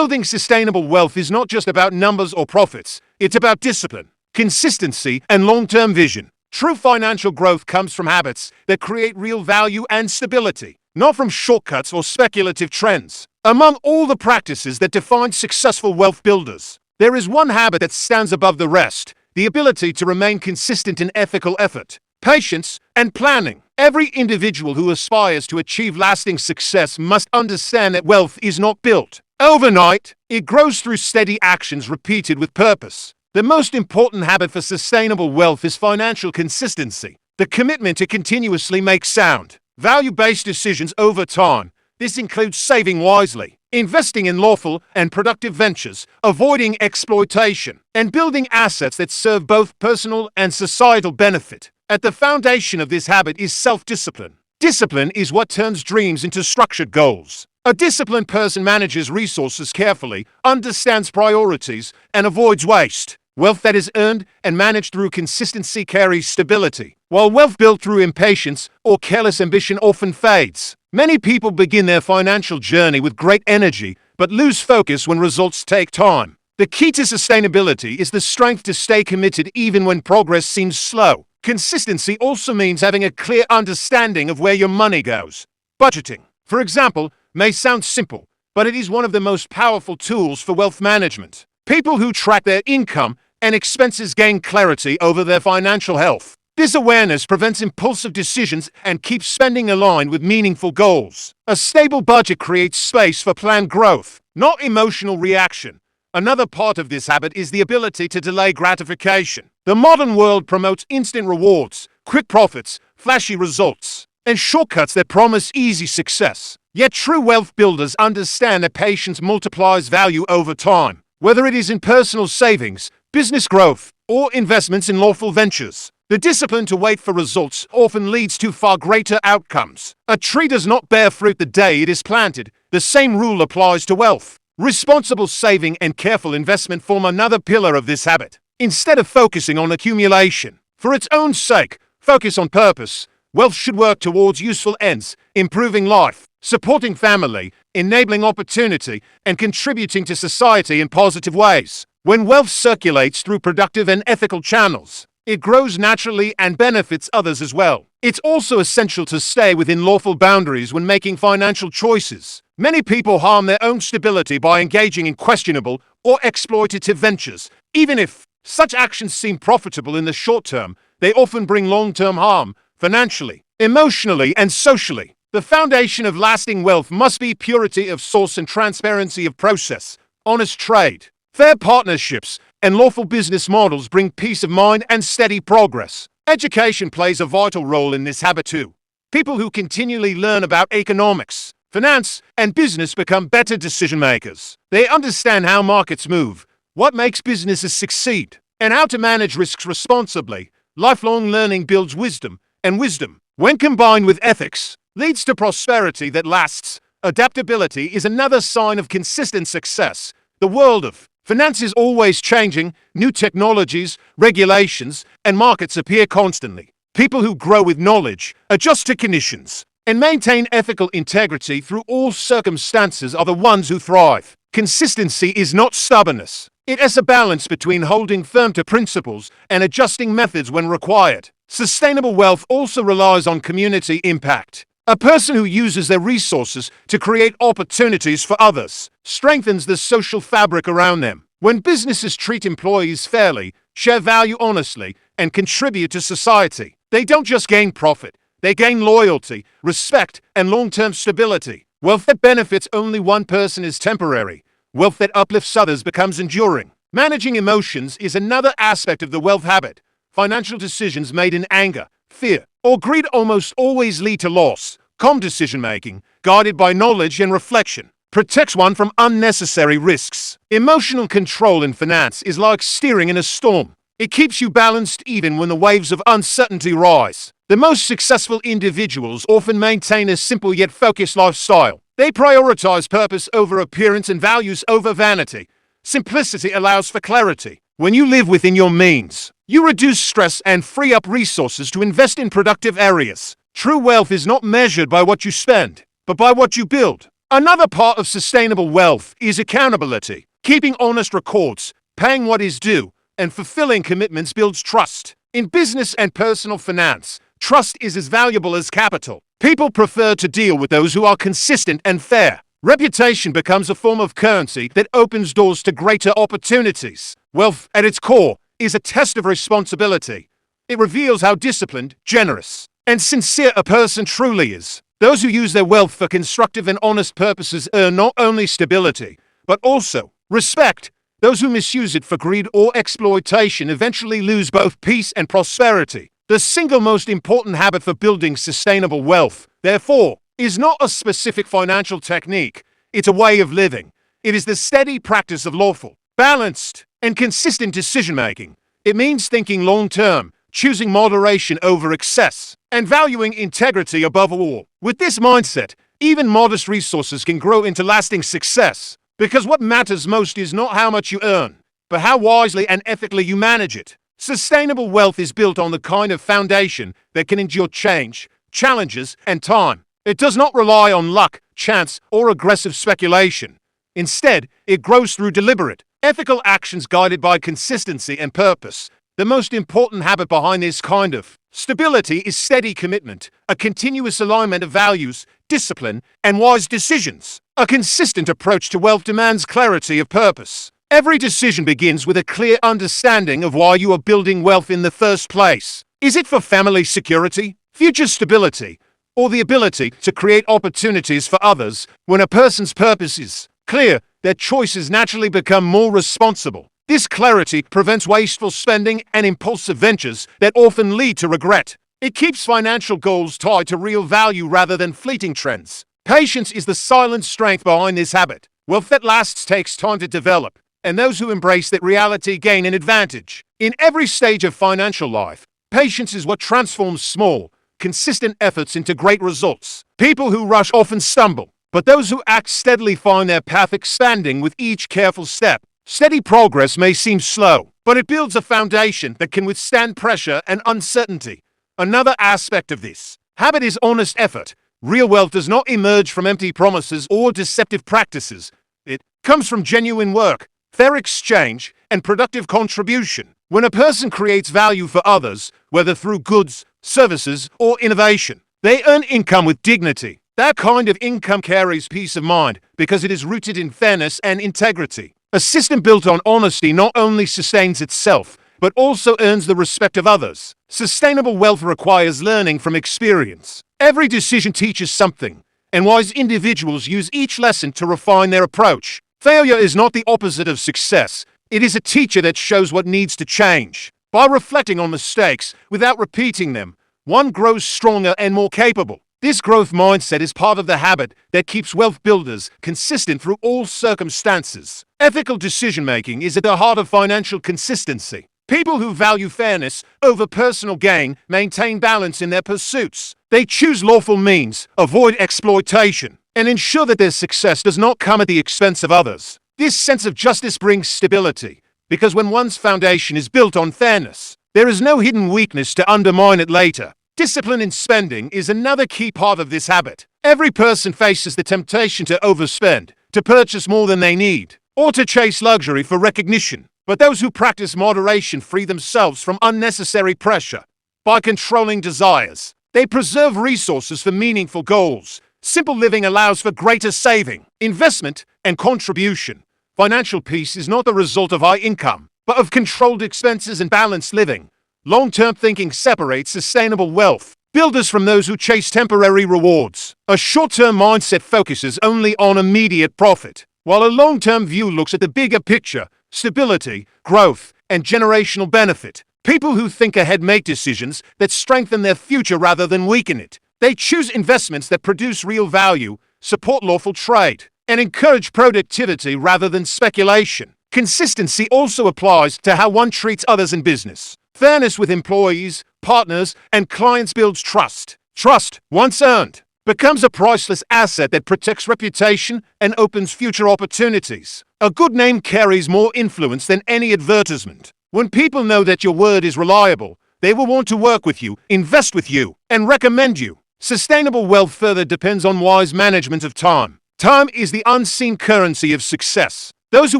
Building sustainable wealth is not just about numbers or profits, it's about discipline, consistency, and long-term vision. True financial growth comes from habits that create real value and stability, not from shortcuts or speculative trends. Among all the practices that define successful wealth builders, there is one habit that stands above the rest: the ability to remain consistent in ethical effort, patience, and planning. Every individual who aspires to achieve lasting success must understand that wealth is not built overnight. It grows through steady actions repeated with purpose. The most important habit for sustainable wealth is financial consistency, the commitment to continuously make sound, value-based decisions over time. This includes saving wisely, investing in lawful and productive ventures, avoiding exploitation, and building assets that serve both personal and societal benefit. At the foundation of this habit is self-discipline. Discipline is what turns dreams into structured goals. A disciplined person manages resources carefully, understands priorities, and avoids waste. Wealth that is earned and managed through consistency carries stability, while wealth built through impatience or careless ambition often fades. Many people begin their financial journey with great energy, but lose focus when results take time. The key to sustainability is the strength to stay committed even when progress seems slow. Consistency also means having a clear understanding of where your money goes. Budgeting, for example, may sound simple, but it is one of the most powerful tools for wealth management. People who track their income and expenses gain clarity over their financial health. This awareness prevents impulsive decisions and keeps spending aligned with meaningful goals. A stable budget creates space for planned growth, not emotional reaction. Another part of this habit is the ability to delay gratification. The modern world promotes instant rewards, quick profits, flashy results, and shortcuts that promise easy success. Yet true wealth builders understand that patience multiplies value over time, whether it is in personal savings, business growth, or investments in lawful ventures. The discipline to wait for results often leads to far greater outcomes. A tree does not bear fruit the day it is planted. The same rule applies to wealth. Responsible saving and careful investment form another pillar of this habit. Instead of focusing on accumulation for its own sake, focus on purpose. Wealth should work towards useful ends, improving life, supporting family, enabling opportunity, and contributing to society in positive ways. When wealth circulates through productive and ethical channels, it grows naturally and benefits others as well. It's also essential to stay within lawful boundaries when making financial choices. Many people harm their own stability by engaging in questionable or exploitative ventures. Even if such actions seem profitable in the short term, they often bring long-term harm, financially, emotionally, and socially. The foundation of lasting wealth must be purity of source and transparency of process. Honest trade, fair partnerships, and lawful business models bring peace of mind and steady progress. Education plays a vital role in this habit too. People who continually learn about economics, finance, and business become better decision makers. They understand how markets move, what makes businesses succeed, and how to manage risks responsibly. Lifelong learning builds wisdom, and wisdom, when combined with ethics, leads to prosperity that lasts. Adaptability is another sign of consistent success. The world of finance is always changing. New technologies, regulations, and markets appear constantly. People who grow with knowledge, adjust to conditions, and maintain ethical integrity through all circumstances are the ones who thrive. Consistency is not stubbornness. It is a balance between holding firm to principles and adjusting methods when required. Sustainable wealth also relies on community impact. A person who uses their resources to create opportunities for others strengthens the social fabric around them. When businesses treat employees fairly, share value honestly, and contribute to society, they don't just gain profit, they gain loyalty, respect, and long-term stability. Wealth that benefits only one person is temporary. Wealth that uplifts others becomes enduring. Managing emotions is another aspect of the wealth habit. Financial decisions made in anger, fear, or greed almost always lead to loss. Calm decision-making, guided by knowledge and reflection, protects one from unnecessary risks. Emotional control in finance is like steering in a storm. It keeps you balanced even when the waves of uncertainty rise. The most successful individuals often maintain a simple yet focused lifestyle. They prioritize purpose over appearance and values over vanity. Simplicity allows for clarity. When you live within your means, you reduce stress and free up resources to invest in productive areas. True wealth is not measured by what you spend, but by what you build. Another part of sustainable wealth is accountability. Keeping honest records, paying what is due, and fulfilling commitments builds trust. In business and personal finance, trust is as valuable as capital. People prefer to deal with those who are consistent and fair. Reputation becomes a form of currency that opens doors to greater opportunities. Wealth, at its core, is a test of responsibility. It reveals how disciplined, generous, and sincere a person truly is. Those who use their wealth for constructive and honest purposes earn not only stability, but also respect. Those who misuse it for greed or exploitation eventually lose both peace and prosperity. The single most important habit for building sustainable wealth, therefore, is not a specific financial technique. It's a way of living. It is the steady practice of lawful, balanced, and consistent decision-making. It means thinking long-term, choosing moderation over excess, and valuing integrity above all. With this mindset, even modest resources can grow into lasting success, because what matters most is not how much you earn, but how wisely and ethically you manage it. Sustainable wealth is built on the kind of foundation that can endure change, challenges, and time. It does not rely on luck, chance, or aggressive speculation. Instead, it grows through deliberate, ethical actions guided by consistency and purpose. The most important habit behind this kind of stability is steady commitment, a continuous alignment of values, discipline, and wise decisions. A consistent approach to wealth demands clarity of purpose. Every decision begins with a clear understanding of why you are building wealth in the first place. Is it for family security, future stability, or the ability to create opportunities for others? When a person's purpose is clear, their choices naturally become more responsible. This clarity prevents wasteful spending and impulsive ventures that often lead to regret. It keeps financial goals tied to real value rather than fleeting trends. Patience is the silent strength behind this habit. Wealth that lasts takes time to develop, and those who embrace that reality gain an advantage. In every stage of financial life, patience is what transforms small, consistent efforts into great results. People who rush often stumble, but those who act steadily find their path expanding with each careful step. Steady progress may seem slow, but it builds a foundation that can withstand pressure and uncertainty. Another aspect of this habit is honest effort. Real wealth does not emerge from empty promises or deceptive practices. It comes from genuine work, fair exchange, and productive contribution. When a person creates value for others, whether through goods, services, or innovation, they earn income with dignity. That kind of income carries peace of mind because it is rooted in fairness and integrity. A system built on honesty not only sustains itself, but also earns the respect of others. Sustainable wealth requires learning from experience. Every decision teaches something, and wise individuals use each lesson to refine their approach. Failure is not the opposite of success. It is a teacher that shows what needs to change. By reflecting on mistakes without repeating them, one grows stronger and more capable. This growth mindset is part of the habit that keeps wealth builders consistent through all circumstances. Ethical decision-making is at the heart of financial consistency. People who value fairness over personal gain maintain balance in their pursuits. They choose lawful means, avoid exploitation, and ensure that their success does not come at the expense of others. This sense of justice brings stability, because when one's foundation is built on fairness, there is no hidden weakness to undermine it later. Discipline in spending is another key part of this habit. Every person faces the temptation to overspend, to purchase more than they need, or to chase luxury for recognition. But those who practice moderation free themselves from unnecessary pressure. By controlling desires, they preserve resources for meaningful goals. Simple living allows for greater saving, investment, and contribution. Financial peace is not the result of high income, but of controlled expenses and balanced living. Long-term thinking separates sustainable wealth builders from those who chase temporary rewards. A short-term mindset focuses only on immediate profit, while a long-term view looks at the bigger picture, stability, growth, and generational benefit. People who think ahead make decisions that strengthen their future rather than weaken it. They choose investments that produce real value, support lawful trade, and encourage productivity rather than speculation. Consistency also applies to how one treats others in business. Fairness with employees, partners, and clients builds trust. Trust, once earned, becomes a priceless asset that protects reputation and opens future opportunities. A good name carries more influence than any advertisement. When people know that your word is reliable, they will want to work with you, invest with you, and recommend you. Sustainable wealth further depends on wise management of time. Time is the unseen currency of success. Those who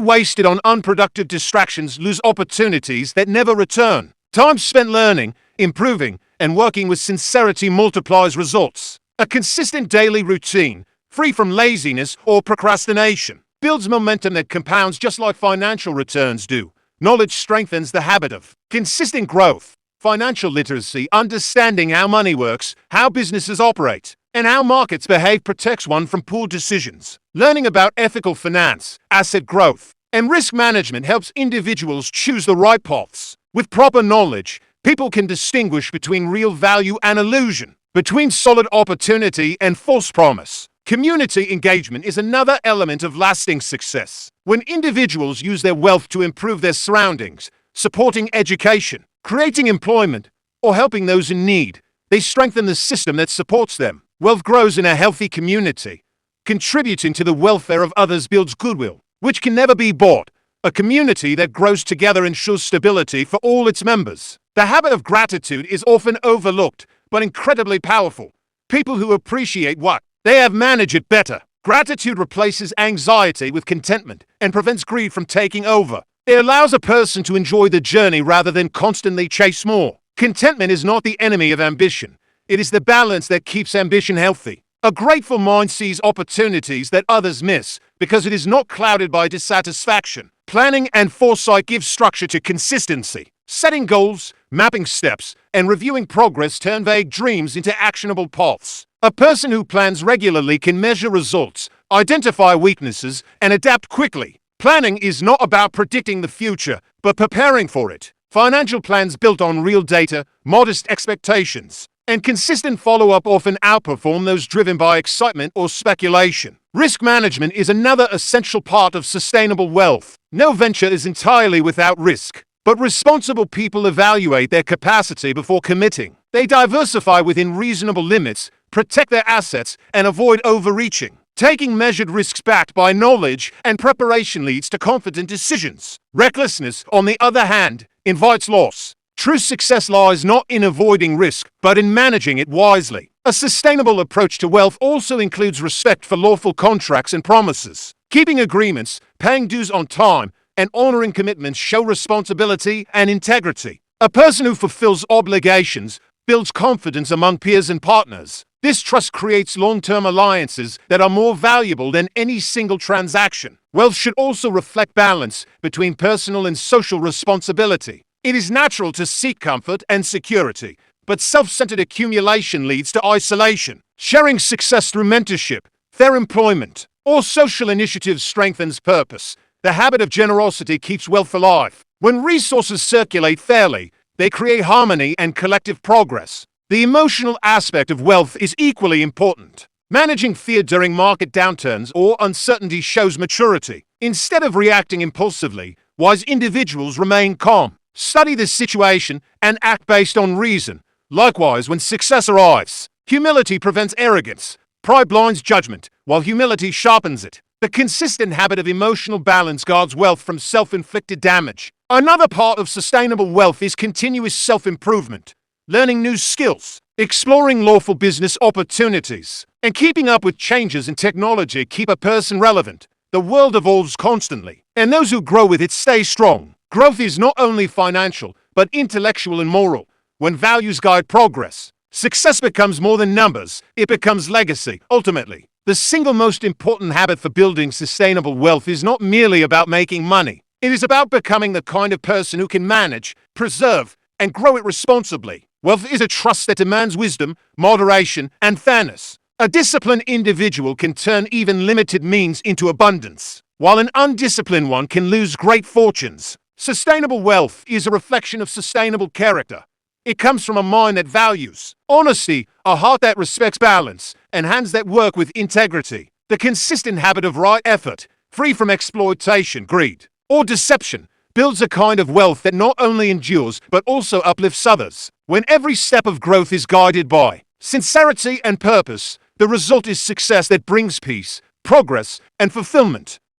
waste it on unproductive distractions lose opportunities that never return. Time spent learning, improving, and working with sincerity multiplies results. A consistent daily routine, free from laziness or procrastination, builds momentum that compounds just like financial returns do. Knowledge strengthens the habit of consistent growth. Financial literacy, understanding how money works, how businesses operate, and how markets behave protects one from poor decisions. Learning about ethical finance, asset growth, and risk management helps individuals choose the right paths. With proper knowledge, people can distinguish between real value and illusion, between solid opportunity and false promise. Community engagement is another element of lasting success. When individuals use their wealth to improve their surroundings, supporting education, creating employment, or helping those in need, they strengthen the system that supports them. Wealth grows in a healthy community. Contributing to the welfare of others builds goodwill, which can never be bought. A community that grows together ensures stability for all its members. The habit of gratitude is often overlooked, but incredibly powerful. People who appreciate what they have manage it better. Gratitude replaces anxiety with contentment and prevents greed from taking over. It allows a person to enjoy the journey rather than constantly chase more. Contentment is not the enemy of ambition. It is the balance that keeps ambition healthy. A grateful mind sees opportunities that others miss because it is not clouded by dissatisfaction. Planning and foresight give structure to consistency. Setting goals, mapping steps, and reviewing progress turn vague dreams into actionable paths. A person who plans regularly can measure results, identify weaknesses, and adapt quickly. Planning is not about predicting the future, but preparing for it. Financial plans built on real data, modest expectations, and consistent follow-up often outperform those driven by excitement or speculation. Risk management is another essential part of sustainable wealth. No venture is entirely without risk, but responsible people evaluate their capacity before committing. They diversify within reasonable limits, protect their assets, and avoid overreaching. Taking measured risks backed by knowledge and preparation leads to confident decisions. Recklessness, on the other hand, invites loss. True success lies not in avoiding risk, but in managing it wisely. A sustainable approach to wealth also includes respect for lawful contracts and promises. Keeping agreements, paying dues on time, and honoring commitments show responsibility and integrity. A person who fulfills obligations builds confidence among peers and partners. This trust creates long-term alliances that are more valuable than any single transaction. Wealth should also reflect balance between personal and social responsibility. It is natural to seek comfort and security, but self-centered accumulation leads to isolation. Sharing success through mentorship, fair employment, or social initiatives strengthens purpose. The habit of generosity keeps wealth alive. When resources circulate fairly, they create harmony and collective progress. The emotional aspect of wealth is equally important. Managing fear during market downturns or uncertainty shows maturity. Instead of reacting impulsively, wise individuals remain calm, study the situation, and act based on reason. Likewise, when success arrives, humility prevents arrogance. Pride blinds judgment, while humility sharpens it. The consistent habit of emotional balance guards wealth from self-inflicted damage. Another part of sustainable wealth is continuous self-improvement. Learning new skills, exploring lawful business opportunities, and keeping up with changes in technology keep a person relevant. The world evolves constantly, and those who grow with it stay strong. Growth is not only financial, but intellectual and moral. When values guide progress, success becomes more than numbers, it becomes legacy. Ultimately, the single most important habit for building sustainable wealth is not merely about making money. It is about becoming the kind of person who can manage, preserve, and grow it responsibly. Wealth is a trust that demands wisdom, moderation, and fairness. A disciplined individual can turn even limited means into abundance, while an undisciplined one can lose great fortunes. Sustainable wealth is a reflection of sustainable character. It comes from a mind that values honesty, a heart that respects balance, and hands that work with integrity. The consistent habit of right effort, free from exploitation, greed, or deception, builds a kind of wealth that not only endures but also uplifts others. When every step of growth is guided by sincerity and purpose, the result is success that brings peace, progress, and fulfillment.